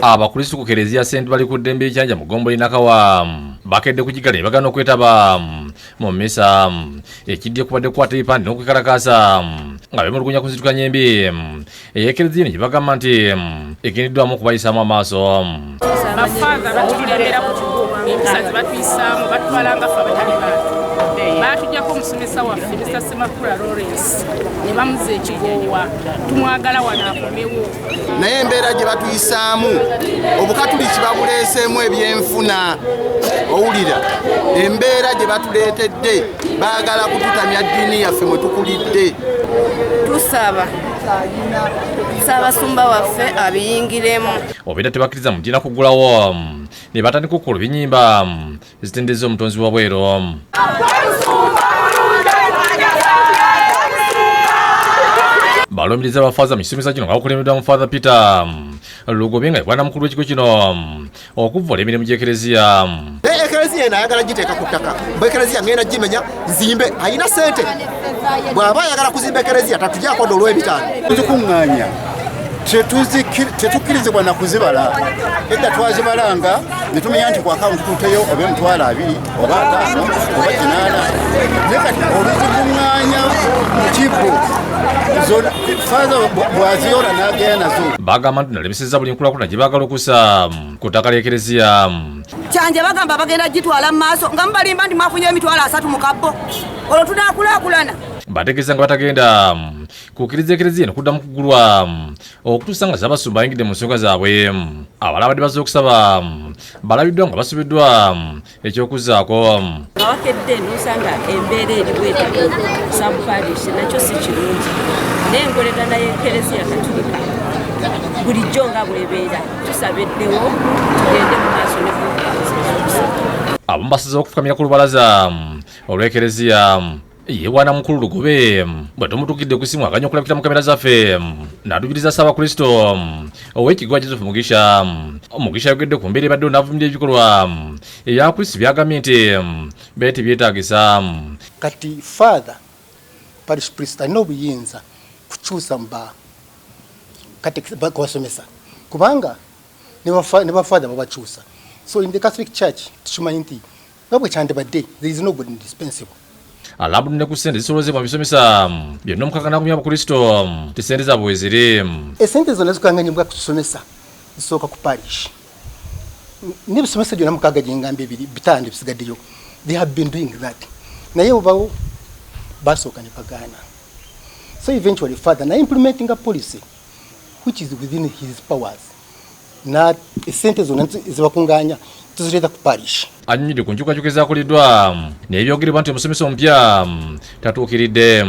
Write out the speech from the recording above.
Abakristo ku Kereziya St. bali ku ddembe ekyanja Mugombole Nakawa bakedde ku kigala ne bagana okwetaba mu mmisa ekidde kubadde kukwata ebipande n'okwekalakaasa nga bemulugunya ku nzituka nyembi ey'Ekereziya gye bagamba nti egendeddwamu okubayisaamu amaaso. Bafaza batulembera ku kigo emisazi batuyisaamu batwalanga ffe abatali bantu batujjako omusomesa waffe Mr. Semakula Lawrence ne bamuza ekigoowa tumwagala wano akomewo naye embeera gye batuyisaamu obukatuliki babuleeseemu ebyenfuna owulira embeera gye batuleetedde baagala kututamya ddiini yaffe mwe tukulidde. Tusaba Ssaabasumba waffe abiyingiremu. Obeera tebakkiriza muddiina kuggulawo ne batandika okukola ebinyimba ezitendeza omutonzi wa bweru. Balumiriza abafaza mu kisomesa kino nga bakulembeddwa mu Father Peter Lugobe nga yagwana mukulu w'ekigo kino okuvvola emirimu gy'Ekereziya. Ekereziya eno ayagala giteeka ku ttaka, bwe Ekereziya ngenda gimenya nzimbe, ayina ssente. Bw'aba ayagala kuzimba Ekereziya tatugyako olw'ebitaano. Tuzikuŋŋaanya tetukkirizibwa na kuzibala, edda twazibalanga ne tumenya nti ku akawunti tuteyo oba emitwalo 2 oba 5 oba 8 naye kati oluzikuŋŋaanya mu kibbo faza bwaziyola n'agenda nazo. Bagamba nti nalemesezza buli nkulaakulana gye baagala okussa ku ttaka ly'Ekereziya. Kyanje bagamba bagenda gitwala mu maaso nga mubalimba nti mwafunye emitwalo 3 mu kabbo olwo tunaakulaakulana. Bategeeza nga batagenda kukkiriza Ekereziya eno kuddamu kuggulwa okutuusa nga Ssaabasumba ayingidde mu nsonga zaabwe. Abalala badde bazze okusaba balabiddwa nga basubiddwa eky'okuzzaako. Awakedde n'osanga embeera eri bwetyo sabupaalishi nakyo si kirungi n'engolekana y'Ekereziya Katulika bulijjo nga bw'ebeera tusabeddewo tugende mu maaso ne abamu basazeewo okufukamira ku lubalaza olw'Ekereziya. Yewana mukulu Lugobe bwe tumutukidde ku simu aganya okulabikira mu kamera zaffe n'adubiriza Ssaabakristo ow'ekigo Joseph Mugisha yogedde ku mbeera ebadde n'avumirira ebikolwa ebyakristo byagambye nti beete byetaagisa. Kati Father Parish Priest alina obuyinza kukyusa kati kubasomesa kubanga ne bafather babakyusa. So in the Catholic Church tukimanyi nti nga bwe kyandibadde there is nobody indispensable. Alabu ne ku ssente zisolozebwa mu bisomesa byonna omukakana kumya Abakristo ti ssente zaabwe weziri. Esente zonna zikanganyibwa ku kusomesa zisooka ku parish n'ebisomesa byonna mukaaga gye ngambye 5 bisigaddeyo. They have been doing that naye obawo basooka ne bagaana. So eventually Father na implementing a policy which is within his powers na esente zonna zibakunganya tuzireeta ku parish. Annyonnyodde ku nkyukakyuka ezaakoleddwa n'ebyogerebwa nti omusomesa omupya tatuukiridde.